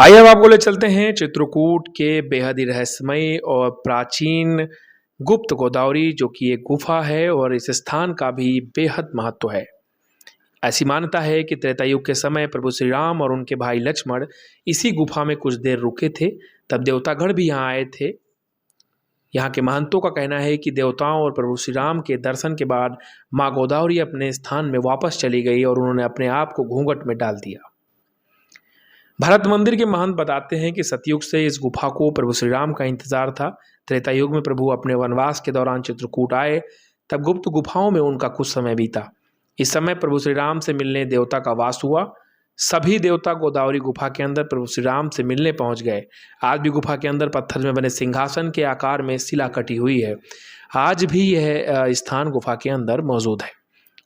आइए अब आपको ले चलते हैं चित्रकूट के बेहद ही रहस्यमय और प्राचीन गुप्त गोदावरी, जो कि एक गुफा है और इस स्थान का भी बेहद महत्व है। ऐसी मान्यता है कि त्रेता युग के समय प्रभु श्री राम और उनके भाई लक्ष्मण इसी गुफा में कुछ देर रुके थे। तब देवतागण भी यहाँ आए थे। यहाँ के महंतों का कहना है कि देवताओं और प्रभु श्री राम के दर्शन के बाद माँ गोदावरी अपने स्थान में वापस चली गई और उन्होंने अपने आप को घूंघट में डाल दिया। भरत मंदिर के महंत बताते हैं कि सतयुग से इस गुफा को प्रभु श्री राम का इंतजार था। त्रेता युग में प्रभु अपने वनवास के दौरान चित्रकूट आए, तब गुप्त गुफाओं में उनका कुछ समय बीता। इस समय प्रभु श्री राम से मिलने देवता का वास हुआ। सभी देवता गोदावरी गुफा के अंदर प्रभु श्री राम से मिलने पहुंच गए। आज भी गुफा के अंदर पत्थर में बने सिंहासन के आकार में शिला कटी हुई है। आज भी यह स्थान गुफा के अंदर मौजूद है।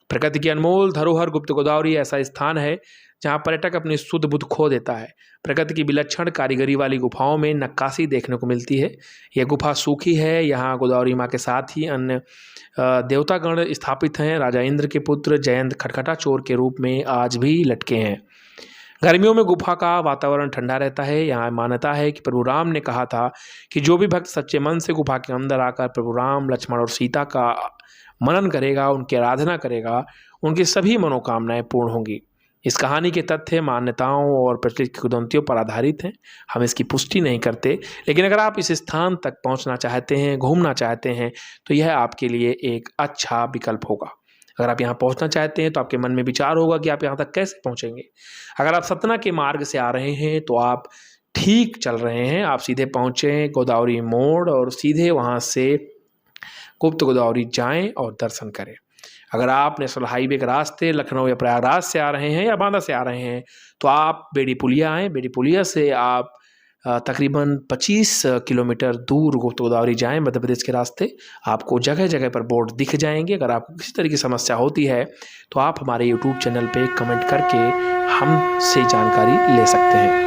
प्रकृति की अनमोल धरोहर गुप्त गोदावरी ऐसा स्थान है जहाँ पर्यटक अपनी शुद्ध बुद्ध खो देता है। प्रकृति की विलक्षण कारीगरी वाली गुफाओं में नक्काशी देखने को मिलती है। यह गुफा सूखी है। यहाँ गोदावरी माँ के साथ ही अन्य देवतागण स्थापित हैं। राजा इंद्र के पुत्र जयंत खटखटा चोर के रूप में आज भी लटके हैं। गर्मियों में गुफा का वातावरण ठंडा रहता है। यहाँ मान्यता है कि प्रभु राम ने कहा था कि जो भी भक्त सच्चे मन से गुफा के अंदर आकर प्रभु राम, लक्ष्मण और सीता का मनन करेगा, उनकी आराधना करेगा, उनकी सभी मनोकामनाएं पूर्ण होंगी। इस कहानी के तथ्य मान्यताओं और प्रचलित किंवदंतियों पर आधारित हैं। हम इसकी पुष्टि नहीं करते, लेकिन अगर आप इस स्थान तक पहुंचना चाहते हैं, घूमना चाहते हैं, तो यह आपके लिए एक अच्छा विकल्प होगा। अगर आप यहाँ पहुँचना चाहते हैं तो आपके मन में विचार होगा कि आप यहाँ तक कैसे पहुँचेंगे। अगर आप सतना के मार्ग से आ रहे हैं तो आप ठीक चल रहे हैं। आप सीधे पहुँचें गोदावरी मोड़ और सीधे वहाँ से गुप्त गोदावरी जाएं और दर्शन करें। अगर आप नेशनल हाईवे के रास्ते लखनऊ या प्रयागराज से आ रहे हैं या बांदा से आ रहे हैं तो आप बेड़ी पुलिया आएँ। बेड़ी पुलिया से आप तकरीबन 25 किलोमीटर दूर गुप्त गोदावरी जाएँ। मध्य प्रदेश के रास्ते आपको जगह जगह पर बोर्ड दिख जाएंगे। अगर आपको किसी तरह की समस्या होती है तो आप हमारे यूट्यूब चैनल पे कमेंट करके हमसे जानकारी ले सकते हैं।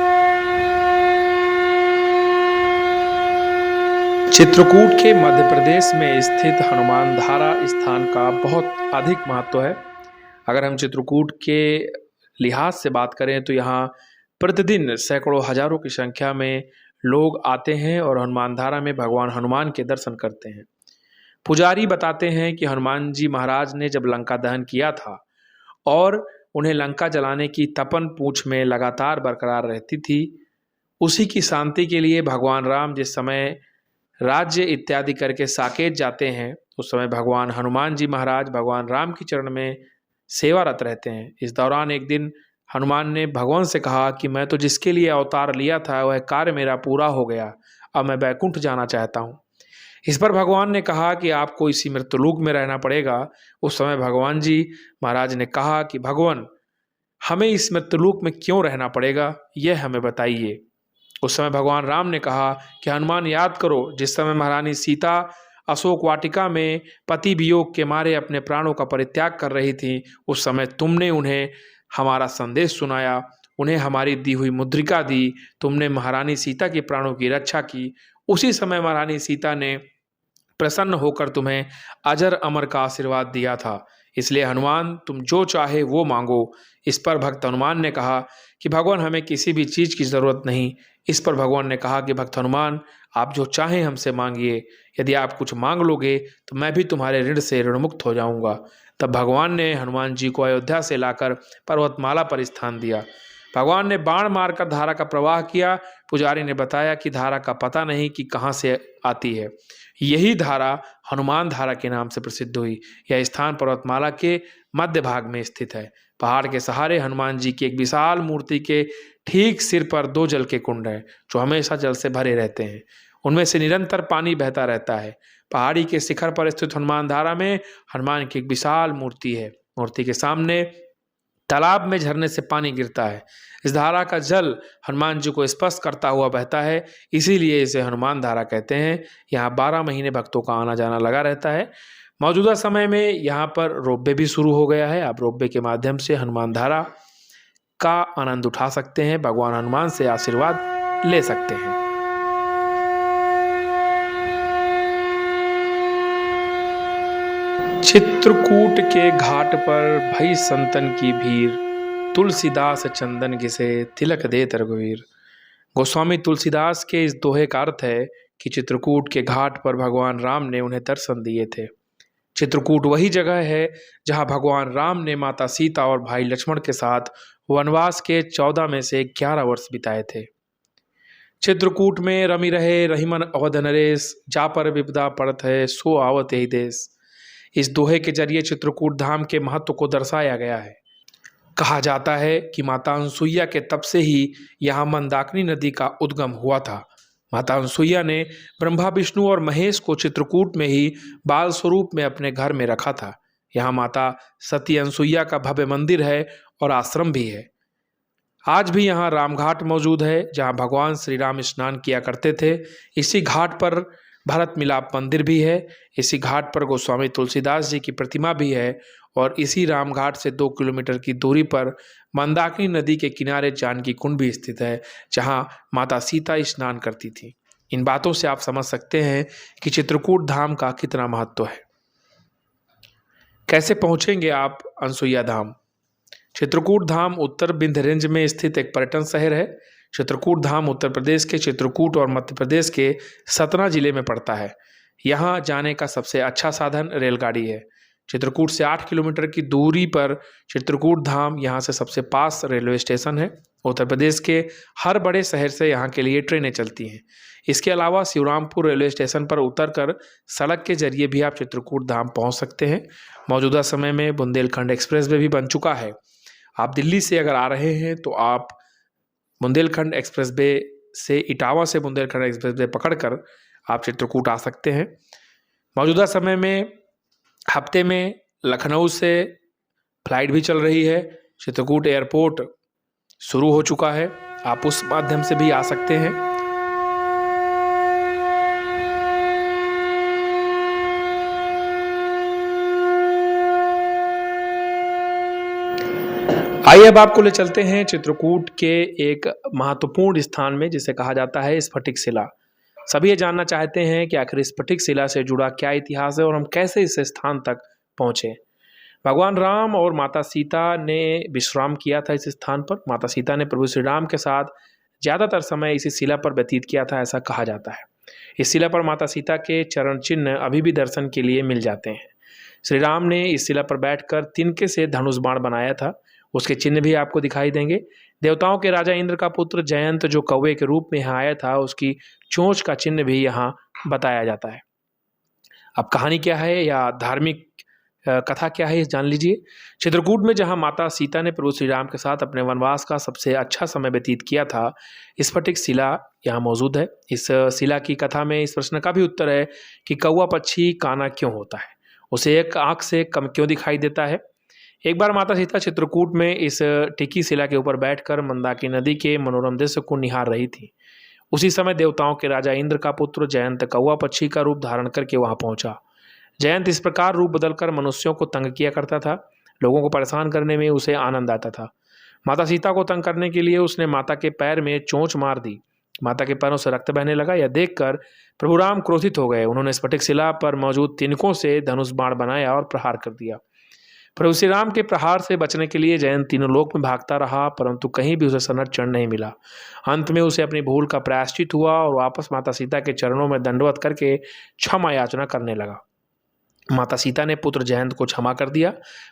चित्रकूट के मध्य प्रदेश में स्थित हनुमान धारा स्थान का बहुत अधिक महत्व है। अगर हम चित्रकूट के लिहाज से बात करें तो यहाँ प्रतिदिन सैकड़ों हजारों की संख्या में लोग आते हैं और हनुमान धारा में भगवान हनुमान के दर्शन करते हैं। पुजारी बताते हैं कि हनुमान जी महाराज ने जब लंका दहन किया था और उन्हें लंका जलाने की तपन पूंछ में लगातार बरकरार रहती थी, उसी की शांति के लिए भगवान राम जिस समय राज्य इत्यादि करके साकेत जाते हैं, उस समय भगवान हनुमान जी महाराज भगवान राम की चरण में सेवारत रहते हैं। इस दौरान एक दिन हनुमान ने भगवान से कहा कि मैं तो जिसके लिए अवतार लिया था वह कार्य मेरा पूरा हो गया, अब मैं बैकुंठ जाना चाहता हूँ। इस पर भगवान ने कहा कि आपको इसी मृत्युलोक में रहना पड़ेगा। उस समय भगवान जी महाराज ने कहा कि भगवान, हमें इस मृत्युलोक में क्यों रहना पड़ेगा, यह हमें बताइए। उस समय भगवान राम ने कहा कि हनुमान, याद करो जिस समय महारानी सीता अशोक वाटिका में पति वियोग के मारे अपने प्राणों का परित्याग कर रही थी, उस समय तुमने उन्हें हमारा संदेश सुनाया, उन्हें हमारी दी हुई मुद्रिका दी, तुमने महारानी सीता के प्राणों की रक्षा की। उसी समय महारानी सीता ने प्रसन्न होकर तुम्हें अजर अमर का आशीर्वाद दिया था। इसलिए हनुमान, तुम जो चाहे वो मांगो। इस पर भक्त हनुमान ने कहा कि भगवान, हमें किसी भी चीज़ की ज़रूरत नहीं। इस पर भगवान ने कहा कि भक्त हनुमान, आप जो चाहें हमसे मांगिए। यदि आप कुछ मांग लोगे तो मैं भी तुम्हारे ऋण से ऋण मुक्त हो जाऊंगा। तब भगवान ने हनुमान जी को अयोध्या से लाकर पर्वतमाला पर स्थान दिया। भगवान ने बाण मारकर धारा का प्रवाह किया। पुजारी ने बताया कि धारा का पता नहीं कि कहाँ से आती है। यही धारा हनुमान धारा के नाम से प्रसिद्ध हुई। यह स्थान पर्वतमाला के मध्य भाग में स्थित है। पहाड़ के सहारे हनुमान जी की एक विशाल मूर्ति के ठीक सिर पर 2 जल के कुंड हैं, जो हमेशा जल से भरे रहते हैं। उनमें से निरंतर पानी बहता रहता है। पहाड़ी के शिखर पर स्थित हनुमान धारा में हनुमान की एक विशाल मूर्ति है। मूर्ति के सामने तालाब में झरने से पानी गिरता है। इस धारा का जल हनुमान जी को स्पर्श करता हुआ बहता है, इसीलिए इसे हनुमान धारा कहते हैं। यहाँ 12 महीने भक्तों का आना जाना लगा रहता है। मौजूदा समय में यहाँ पर रोपवे भी शुरू हो गया है। आप रोपवे के माध्यम से हनुमान धारा का आनंद उठा सकते हैं, भगवान हनुमान से आशीर्वाद ले सकते हैं। चित्रकूट के घाट पर भई संतन की भीड़, तुलसीदास चंदन घिसे तिलक दे रघुवीर। गोस्वामी तुलसीदास के इस दोहे का अर्थ है कि चित्रकूट के घाट पर भगवान राम ने उन्हें दर्शन दिए थे। चित्रकूट वही जगह है जहां भगवान राम ने माता सीता और भाई लक्ष्मण के साथ वनवास के 14 में से 11 वर्ष बिताए थे। चित्रकूट में रमी रहे रहीमन अवध नरेश, जा पर विपदा पड़त है सो आवत यही देश। इस दोहे के जरिए चित्रकूट धाम के महत्व को दर्शाया गया है। कहा जाता है कि माता अनसुईया के तप से ही यहाँ मंदाकिनी नदी का उद्गम हुआ था। माता अनसुईया ने ब्रह्मा विष्णु और महेश को चित्रकूट में ही बाल स्वरूप में अपने घर में रखा था। यहाँ माता सती अनसुईया का भव्य मंदिर है और आश्रम भी है। आज भी यहाँ रामघाट मौजूद है जहाँ भगवान श्री राम स्नान किया करते थे। इसी घाट पर भरत मिलाप मंदिर भी है। इसी घाट पर गोस्वामी तुलसीदास जी की प्रतिमा भी है और इसी रामघाट से 2 किलोमीटर की दूरी पर मंदाकिनी नदी के किनारे जानकी कुंड भी स्थित है जहाँ माता सीता स्नान करती थी। इन बातों से आप समझ सकते हैं कि चित्रकूट धाम का कितना महत्व है। कैसे पहुँचेंगे आप अनसुईया धाम? चित्रकूट धाम उत्तर विंध्य रेंज में स्थित एक पर्यटन शहर है। चित्रकूट धाम उत्तर प्रदेश के चित्रकूट और मध्य प्रदेश के सतना जिले में पड़ता है। यहाँ जाने का सबसे अच्छा साधन रेलगाड़ी है। चित्रकूट से 8 किलोमीटर की दूरी पर चित्रकूट धाम यहाँ से सबसे पास रेलवे स्टेशन है। उत्तर प्रदेश के हर बड़े शहर से यहाँ के लिए ट्रेनें चलती हैं। इसके अलावा शिवरामपुर रेलवे स्टेशन पर उतरकर सड़क के जरिए भी आप चित्रकूट धाम पहुँच सकते हैं। मौजूदा समय में बुंदेलखंड एक्सप्रेस वे भी बन चुका है। आप दिल्ली से अगर आ रहे हैं तो आप बुंदेलखंड एक्सप्रेस वे से इटावा से बुंदेलखंड एक्सप्रेस वे पकड़कर आप चित्रकूट आ सकते हैं। मौजूदा समय में हफ्ते में लखनऊ से फ्लाइट भी चल रही है। चित्रकूट एयरपोर्ट शुरू हो चुका है, आप उस माध्यम से भी आ सकते हैं। आइए अब आपको ले चलते हैं चित्रकूट के एक महत्वपूर्ण स्थान में जिसे कहा जाता है स्फटिक शिला। सभी ये जानना चाहते हैं कि आखिर स्फटिक शिला से जुड़ा क्या इतिहास है और हम कैसे इस स्थान तक पहुँचे। भगवान राम और माता सीता ने विश्राम किया था इस स्थान पर। माता सीता ने प्रभु श्री राम के साथ ज़्यादातर समय इसी शिला पर व्यतीत किया था, ऐसा कहा जाता है। इस शिला पर माता सीता के चरण चिन्ह अभी भी दर्शन के लिए मिल जाते हैं। श्री राम ने इस शिला पर बैठकर तिनके से धनुष बाण बनाया था, उसके चिन्ह भी आपको दिखाई देंगे। देवताओं के राजा इंद्र का पुत्र जयंत जो कौवे के रूप में यहाँ आया था, उसकी चोंच का चिन्ह भी यहाँ बताया जाता है। अब कहानी क्या है या धार्मिक कथा क्या है, जान लीजिए। चित्रकूट में जहाँ माता सीता ने प्रभु श्री राम के साथ अपने वनवास का सबसे अच्छा समय व्यतीत किया था, स्फटिक शिला यहाँ मौजूद है। इस शिला की कथा में इस प्रश्न का भी उत्तर है कि कौवा पक्षी काना क्यों होता है, उसे एक आँख से कम क्यों दिखाई देता है। एक बार माता सीता चित्रकूट में इस टिकी शिला के ऊपर बैठकर मंदाकिनी नदी के मनोरम दृश्य को निहार रही थी। उसी समय देवताओं के राजा इंद्र का पुत्र जयंत कौवा पक्षी का रूप धारण करके वहां पहुंचा। जयंत इस प्रकार रूप बदलकर मनुष्यों को तंग किया करता था। लोगों को परेशान करने में उसे आनंद आता था। माता सीता को तंग करने के लिए उसने माता के पैर में चोंच मार दी। माता के पैरों से रक्त बहने लगा। यह देखकर प्रभु राम क्रोधित हो गए। उन्होंने स्फटिक शिला पर मौजूद तिनकों से धनुष बाण बनाया और प्रहार कर दिया। प्रभु श्री राम के प्रहार से बचने के लिए जयंत तीनों लोक में भागता रहा, परंतु कहीं भी उसे संरक्षण नहीं मिला। अंत में उसे अपनी भूल का प्रायश्चित हुआ और वापस माता सीता के चरणों में दंडवत करके क्षमा याचना करने लगा। माता सीता ने पुत्र जयंत को क्षमा कर दिया,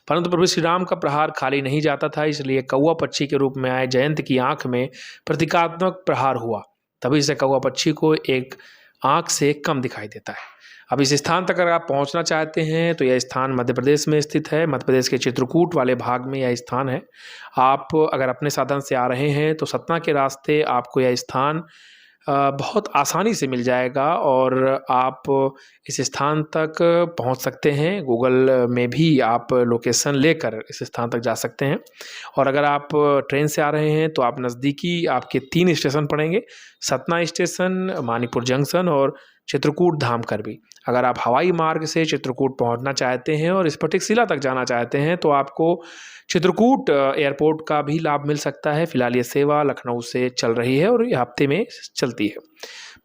परंतु प्रभु श्री राम का प्रहार खाली नहीं जाता था। इसलिए कौवा पक्षी के रूप में आए जयंत की आंख में प्रतीकात्मक प्रहार हुआ। तभी से कौवा पक्षी को एक आंख से कम दिखाई देता है। अब इस स्थान तक अगर आप पहुंचना चाहते हैं तो यह स्थान मध्य प्रदेश में स्थित है। मध्य प्रदेश के चित्रकूट वाले भाग में यह स्थान है। आप अगर अपने साधन से आ रहे हैं तो सतना के रास्ते आपको यह स्थान बहुत आसानी से मिल जाएगा और आप इस स्थान तक पहुंच सकते हैं। गूगल में भी आप लोकेशन लेकर इस स्थान तक जा सकते हैं। और अगर आप ट्रेन से आ रहे हैं तो आप नज़दीकी आपके 3 स्टेशन पड़ेंगे, सतना स्टेशन, मानीपुर जंक्शन और चित्रकूट धाम कर भी। अगर आप हवाई मार्ग से चित्रकूट पहुंचना चाहते हैं और स्फटिक शिला तक जाना चाहते हैं तो आपको चित्रकूट एयरपोर्ट का भी लाभ मिल सकता है। फिलहाल ये सेवा लखनऊ से चल रही है और ये हफ्ते में चलती है।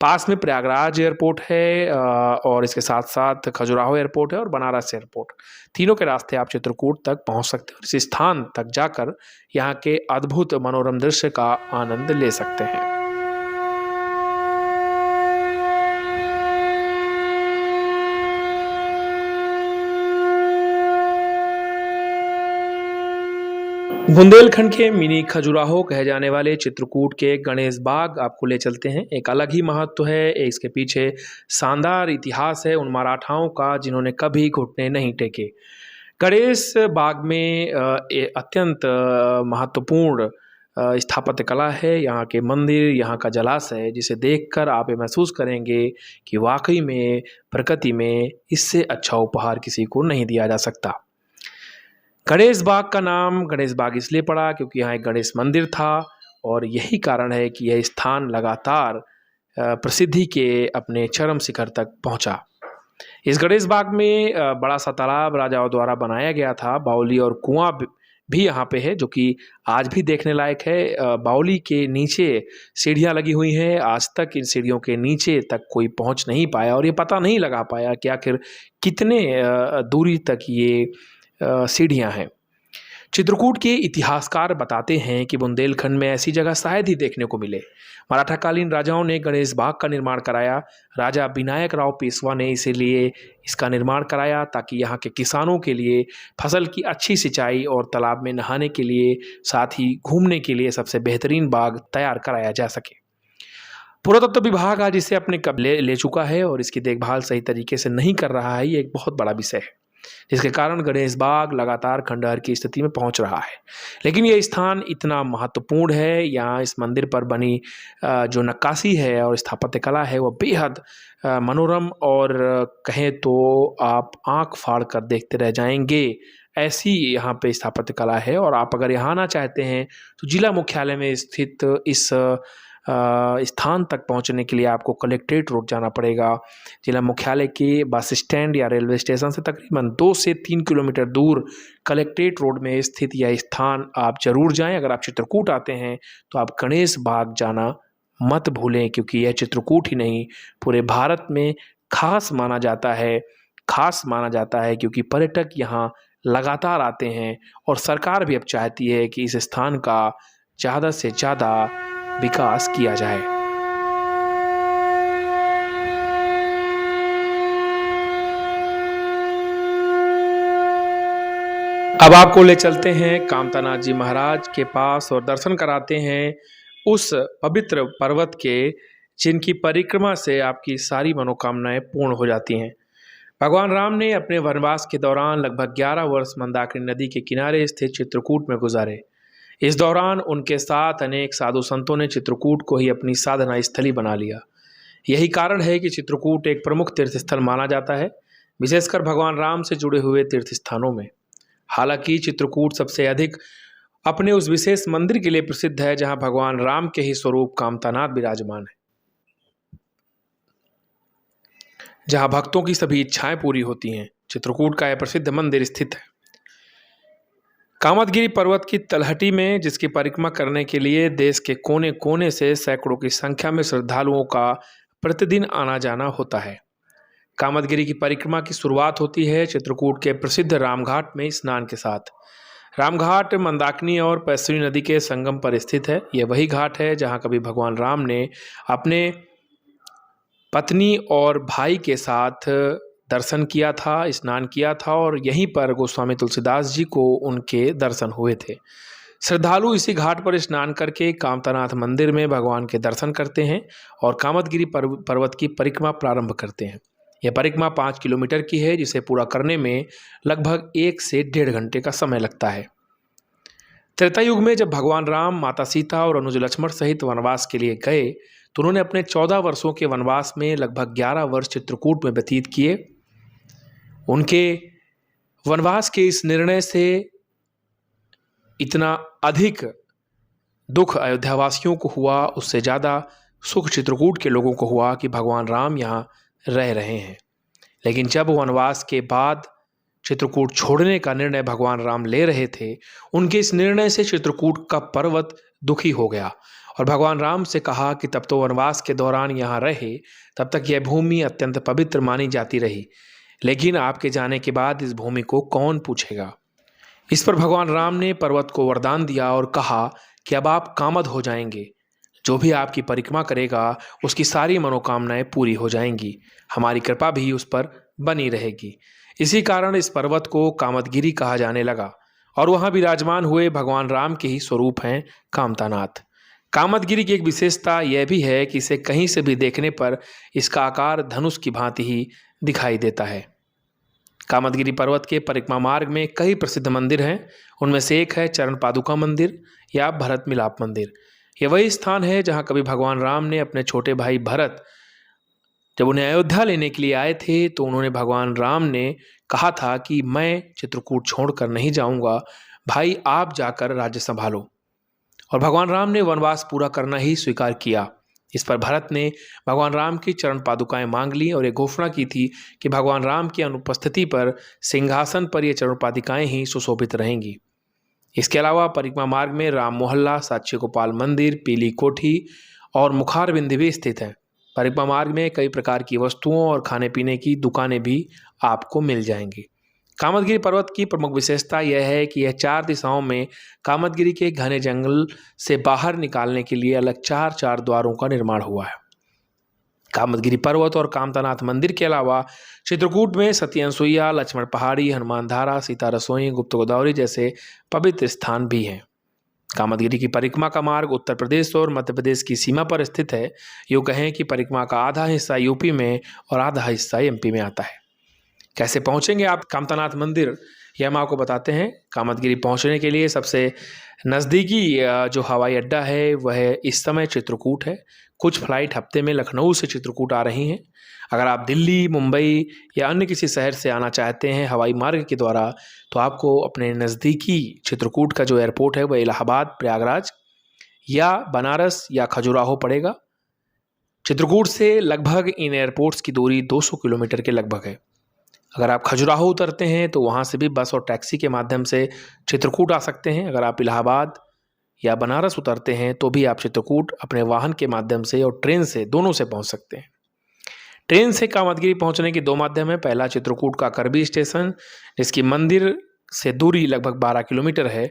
पास में प्रयागराज एयरपोर्ट है और इसके साथ साथ खजुराहो एयरपोर्ट है और बनारस एयरपोर्ट। तीनों के रास्ते आप चित्रकूट तक पहुंच सकते हैं और इस स्थान तक जाकर यहाँ के अद्भुत मनोरम दृश्य का आनंद ले सकते हैं। बुंदेलखंड के मिनी खजुराहो कहे जाने वाले चित्रकूट के गणेश बाग आपको ले चलते हैं। एक अलग ही महत्व है, इसके पीछे शानदार इतिहास है उन मराठाओं का जिन्होंने कभी घुटने नहीं टेके। गणेश बाग में अत्यंत महत्वपूर्ण स्थापत्य कला है। यहाँ के मंदिर, यहाँ का जलाशय, जिसे देखकर आप ये महसूस करेंगे कि वाकई में प्रकृति में इससे अच्छा उपहार किसी को नहीं दिया जा सकता। गणेश बाग का नाम गणेश बाग इसलिए पड़ा क्योंकि यहाँ एक गणेश मंदिर था और यही कारण है कि यह स्थान लगातार प्रसिद्धि के अपने चरम शिखर तक पहुँचा। इस गणेश बाग में बड़ा सा तालाब राजाओं द्वारा बनाया गया था। बावली और कुआं भी यहाँ पे है जो कि आज भी देखने लायक है। बावली के नीचे सीढ़ियाँ लगी हुई हैं। आज तक इन सीढ़ियों के नीचे तक कोई पहुँच नहीं पाया और ये पता नहीं लगा पाया कि आखिर कितने दूरी तक ये सीढ़ियाँ हैं। चित्रकूट के इतिहासकार बताते हैं कि बुंदेलखंड में ऐसी जगह शायद ही देखने को मिले। मराठाकालीन राजाओं ने गणेश बाग का निर्माण कराया। राजा विनायक राव पेशवा ने इसीलिए इसका निर्माण कराया ताकि यहाँ के किसानों के लिए फसल की अच्छी सिंचाई और तालाब में नहाने के लिए, साथ ही घूमने के लिए सबसे बेहतरीन बाग तैयार कराया जा सके। पुरातत्व विभाग आज इसे अपने कब्जे ले चुका है और इसकी देखभाल सही तरीके से नहीं कर रहा है। ये एक बहुत बड़ा विषय है जिसके कारण गणेश बाग लगातार खंडहर की स्थिति में पहुंच रहा है। लेकिन यह स्थान इतना महत्वपूर्ण है, यहाँ इस मंदिर पर बनी जो नक्काशी है और स्थापत्य कला है वह बेहद मनोरम और कहें तो आप आंख फाड़ कर देखते रह जाएंगे, ऐसी यहाँ पे स्थापत्य कला है। और आप अगर यहाँ आना चाहते हैं तो जिला मुख्यालय में स्थित इस स्थान तक पहुंचने के लिए आपको कलेक्ट्रेट रोड जाना पड़ेगा। जिला मुख्यालय के बस स्टैंड या रेलवे स्टेशन से तकरीबन 2 से 3 किलोमीटर दूर कलेक्ट्रेट रोड में स्थित यह स्थान आप जरूर जाएं। अगर आप चित्रकूट आते हैं तो आप गणेश बाग जाना मत भूलें, क्योंकि यह चित्रकूट ही नहीं पूरे भारत में खास माना जाता है क्योंकि पर्यटक यहाँ लगातार आते हैं और सरकार भी अब चाहती है कि इस स्थान का ज़्यादा से ज़्यादा विकास किया जाए। अब आपको ले चलते हैं कामतानाथ जी महाराज के पास और दर्शन कराते हैं उस पवित्र पर्वत के जिनकी परिक्रमा से आपकी सारी मनोकामनाएं पूर्ण हो जाती हैं। भगवान राम ने अपने वनवास के दौरान लगभग 11 वर्ष मंदाकिनी नदी के किनारे स्थित चित्रकूट में गुजारे। इस दौरान उनके साथ अनेक साधु संतों ने चित्रकूट को ही अपनी साधना स्थली बना लिया। यही कारण है कि चित्रकूट एक प्रमुख तीर्थ स्थल माना जाता है, विशेषकर भगवान राम से जुड़े हुए तीर्थ स्थानों में। हालांकि चित्रकूट सबसे अधिक अपने उस विशेष मंदिर के लिए प्रसिद्ध है जहां भगवान राम के ही स्वरूप कामतानाथ विराजमान है, जहां भक्तों की सभी इच्छाएं पूरी होती हैं। चित्रकूट का यह प्रसिद्ध मंदिर स्थित है कामतगिरी पर्वत की तलहटी में, जिसकी परिक्रमा करने के लिए देश के कोने कोने से सैकड़ों की संख्या में श्रद्धालुओं का प्रतिदिन आना जाना होता है। कामतगिरी की परिक्रमा की शुरुआत होती है चित्रकूट के प्रसिद्ध रामघाट में स्नान के साथ। रामघाट मंदाकिनी और पैसुनी नदी के संगम पर स्थित है। यह वही घाट है जहां कभी भगवान राम ने अपने पत्नी और भाई के साथ दर्शन किया था, स्नान किया था और यहीं पर गोस्वामी तुलसीदास जी को उनके दर्शन हुए थे। श्रद्धालु इसी घाट पर स्नान करके कामतानाथ मंदिर में भगवान के दर्शन करते हैं और कामतगिरी पर्वत की परिक्रमा प्रारंभ करते हैं। यह परिक्रमा 5 किलोमीटर की है, जिसे पूरा करने में लगभग 1 से 1.5 घंटे का समय लगता है। त्रेता युग में जब भगवान राम, माता सीता और अनुज लक्ष्मण सहित वनवास के लिए गए तो उन्होंने अपने 14 वर्षों के वनवास में लगभग 11 वर्ष चित्रकूट में व्यतीत किए। उनके वनवास के इस निर्णय से इतना अधिक दुख अयोध्यावासियों को हुआ, उससे ज़्यादा सुख चित्रकूट के लोगों को हुआ कि भगवान राम यहाँ रह रहे हैं। लेकिन जब वनवास के बाद चित्रकूट छोड़ने का निर्णय भगवान राम ले रहे थे, उनके इस निर्णय से चित्रकूट का पर्वत दुखी हो गया और भगवान राम से कहा कि तब तो वनवास के दौरान यहाँ रहे, तब तक यह भूमि अत्यंत पवित्र मानी जाती रही, लेकिन आपके जाने के बाद इस भूमि को कौन पूछेगा। इस पर भगवान राम ने पर्वत को वरदान दिया और कहा कि अब आप कामद हो जाएंगे, जो भी आपकी परिक्रमा करेगा उसकी सारी मनोकामनाएं पूरी हो जाएंगी, हमारी कृपा भी उस पर बनी रहेगी। इसी कारण इस पर्वत को कामतगिरी कहा जाने लगा और वहाँ विराजमान हुए भगवान राम के ही स्वरूप हैं कामतानाथ। कामदगिरी की एक विशेषता यह भी है कि इसे कहीं से भी देखने पर इसका आकार धनुष की भांति ही दिखाई देता है। कामदगिरी पर्वत के परिक्रमा मार्ग में कई प्रसिद्ध मंदिर हैं। उनमें से एक है चरण पादुका मंदिर या भरत मिलाप मंदिर। यह वही स्थान है जहाँ कभी भगवान राम ने अपने छोटे भाई भरत जब उन्हें अयोध्या लेने के लिए आए थे तो उन्होंने भगवान राम ने कहा था कि मैं चित्रकूट छोड़कर नहीं जाऊंगा, भाई आप जाकर राज्य संभालो। और भगवान राम ने वनवास पूरा करना ही स्वीकार किया। इस पर भरत ने भगवान राम की चरण पादुकाएं मांग ली और ये घोषणा की थी कि भगवान राम की अनुपस्थिति पर सिंहासन पर ये चरण पादुकाएं ही सुशोभित रहेंगी। इसके अलावा परिक्रमा मार्ग में राम मोहल्ला, साच्ची गोपाल मंदिर, पीली कोठी और मुखार बिंदी भी स्थित है। परिक्रमा मार्ग में कई प्रकार की वस्तुओं और खाने पीने की दुकानें भी आपको मिल जाएंगी। कामदगिरी पर्वत की प्रमुख विशेषता यह है कि यह 4 दिशाओं में कामदगिरी के घने जंगल से बाहर निकालने के लिए अलग 4 द्वारों का निर्माण हुआ है। कामदगिरी पर्वत और कामतानाथ मंदिर के अलावा चित्रकूट में सती अनसुईया, लक्ष्मण पहाड़ी, हनुमान धारा, सीता रसोई, गुप्त गोदावरी जैसे पवित्र स्थान भी हैं। कामदगिरी की परिक्रमा का मार्ग उत्तर प्रदेश और मध्य प्रदेश की सीमा पर स्थित है। यूँ कहें कि परिक्रमा का आधा हिस्सा यूपी में और आधा हिस्सा एमपी में आता है। कैसे पहुंचेंगे आप कामतानाथ मंदिर, यह हम आपको बताते हैं। कामदगिरी पहुंचने के लिए सबसे नज़दीकी जो हवाई अड्डा है वह इस समय चित्रकूट है। कुछ फ्लाइट हफ्ते में लखनऊ से चित्रकूट आ रही हैं। अगर आप दिल्ली, मुंबई या अन्य किसी शहर से आना चाहते हैं हवाई मार्ग के द्वारा तो आपको अपने नज़दीकी चित्रकूट का जो एयरपोर्ट है वह इलाहाबाद, प्रयागराज या बनारस या खजुराहो पड़ेगा। चित्रकूट से लगभग इन एयरपोर्ट्स की दूरी 200 किलोमीटर के लगभग है। अगर आप खजुराहो उतरते हैं तो वहाँ से भी बस और टैक्सी के माध्यम से चित्रकूट आ सकते हैं। अगर आप इलाहाबाद या बनारस उतरते हैं तो भी आप चित्रकूट अपने वाहन के माध्यम से और ट्रेन से, दोनों से पहुँच सकते हैं। ट्रेन से कामदगिरी पहुँचने के 2 माध्यम हैं। पहला चित्रकूट का करबी स्टेशन जिसकी मंदिर से दूरी लगभग 12 किलोमीटर है,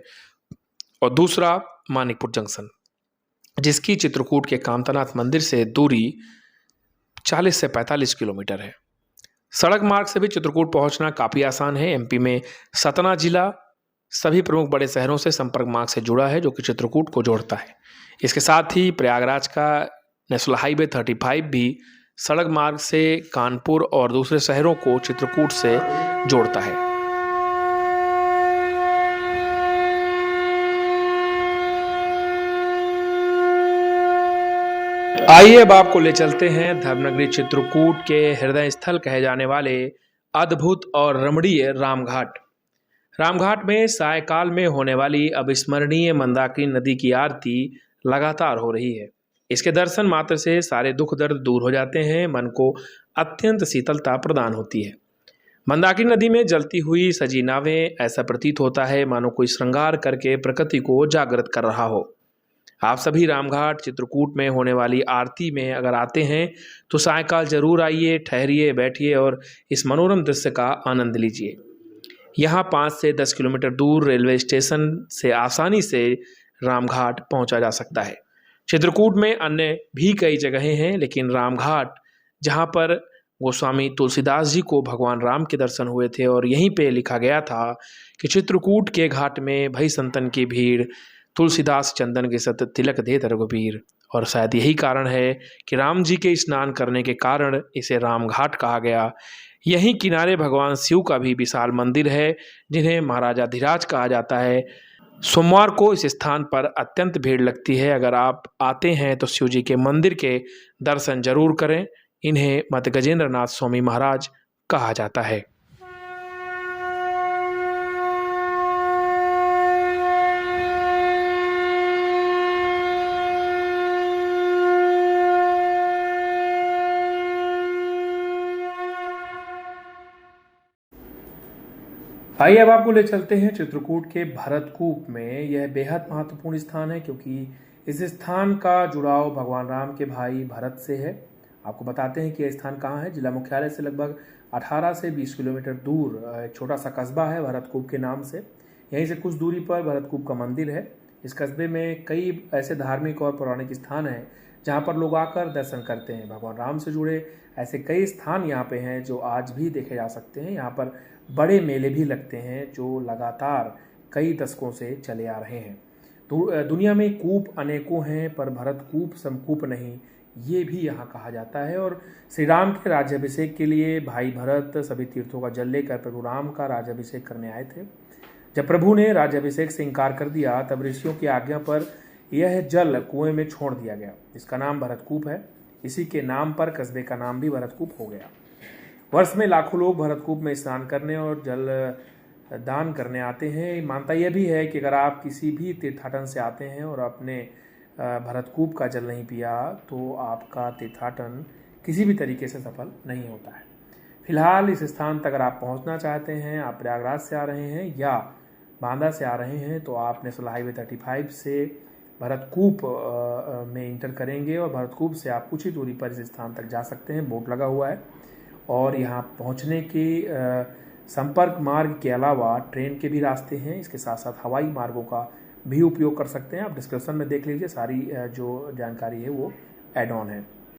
और दूसरा मानिकपुर जंक्शन जिसकी चित्रकूट के कामतानाथ मंदिर से दूरी 40 से 45 किलोमीटर है। सड़क मार्ग से भी चित्रकूट पहुंचना काफ़ी आसान है। एमपी में सतना जिला सभी प्रमुख बड़े शहरों से संपर्क मार्ग से जुड़ा है जो कि चित्रकूट को जोड़ता है। इसके साथ ही प्रयागराज का नेशनल हाईवे 35 भी सड़क मार्ग से कानपुर और दूसरे शहरों को चित्रकूट से जोड़ता है। आइए अब आपको ले चलते हैं धर्मनगरी चित्रकूट के हृदय स्थल कहे जाने वाले अद्भुत और रमणीय रामघाट। रामघाट में सायकाल में होने वाली अविस्मरणीय मंदाकिनी नदी की आरती लगातार हो रही है। इसके दर्शन मात्र से सारे दुख दर्द दूर हो जाते हैं, मन को अत्यंत शीतलता प्रदान होती है। मंदाकिनी नदी में जलती हुई सजी नावें, ऐसा प्रतीत होता है मानो कोई श्रृंगार करके प्रकृति को जागृत कर रहा हो। आप सभी रामघाट चित्रकूट में होने वाली आरती में अगर आते हैं तो सायकाल जरूर आइए, ठहरिए, बैठिए और इस मनोरम दृश्य का आनंद लीजिए। यहाँ 5 से 10 किलोमीटर दूर रेलवे स्टेशन से आसानी से रामघाट पहुँचा जा सकता है। चित्रकूट में अन्य भी कई जगहें हैं, लेकिन रामघाट जहाँ पर गोस्वामी तुलसीदास जी को भगवान राम के दर्शन हुए थे और यहीं पे लिखा गया था कि चित्रकूट के घाट में भई संतन की भीड़, तुलसीदास चंदन के सत तिलक दे रघुबीर। और शायद यही कारण है कि राम जी के स्नान करने के कारण इसे रामघाट कहा गया। यहीं किनारे भगवान शिव का भी विशाल मंदिर है जिन्हें महाराजाधिराज कहा जाता है। सोमवार को इस स्थान पर अत्यंत भीड़ लगती है। अगर आप आते हैं तो शिव जी के मंदिर के दर्शन जरूर करें। इन्हें मत गजेंद्र नाथ स्वामी महाराज कहा जाता है। आइए अब आपको ले चलते हैं चित्रकूट के भरतकूप में। यह बेहद महत्वपूर्ण स्थान है क्योंकि इस स्थान का जुड़ाव भगवान राम के भाई भरत से है। आपको बताते हैं कि यह स्थान कहाँ है। जिला मुख्यालय से लगभग 18 से 20 किलोमीटर दूर एक छोटा सा कस्बा है भरतकूप के नाम से। यहीं से कुछ दूरी पर भरतकूप का मंदिर है। इस कस्बे में कई ऐसे धार्मिक और पौराणिक स्थान हैं जहाँ पर लोग आकर दर्शन करते हैं। भगवान राम से जुड़े ऐसे कई स्थान यहाँ पे हैं जो आज भी देखे जा सकते हैं। यहाँ पर बड़े मेले भी लगते हैं जो लगातार कई दशकों से चले आ रहे हैं। तो दुनिया में कूप अनेकों हैं पर भरत कूप समकूप नहीं, ये भी यहाँ कहा जाता है। और श्री राम के राज्याभिषेक के लिए भाई भरत सभी तीर्थों का जल लेकर प्रभु राम का राज्याभिषेक करने आए थे। जब प्रभु ने राज्याभिषेक से इनकार कर दिया तब ऋषियों की आज्ञा पर यह जल कुएं में छोड़ दिया गया, जिसका नाम भरतकूप है। इसी के नाम पर कस्बे का नाम भी भरतकूप हो गया। वर्ष में लाखों लोग भरतकूप में स्नान करने और जल दान करने आते हैं। मानता यह भी है कि अगर आप किसी भी तीर्थाटन से आते हैं और अपने भरतकूप का जल नहीं पिया तो आपका तीर्थाटन किसी भी तरीके से सफल नहीं होता है। फिलहाल इस स्थान तक अगर आप पहुंचना चाहते हैं, आप प्रयागराज से आ रहे हैं या बांदा से आ रहे हैं, तो आप नेशनल हाईवे 35 से भरतकूप में इंटर करेंगे और भरतकूप से आप कुछ ही दूरी पर इस स्थान तक जा सकते हैं। बोर्ड लगा हुआ है और यहाँ पहुँचने के संपर्क मार्ग के अलावा ट्रेन के भी रास्ते हैं। इसके साथ साथ हवाई मार्गों का भी उपयोग कर सकते हैं। आप डिस्क्रिप्शन में देख लीजिए, सारी जो जानकारी है वो ऐड ऑन है।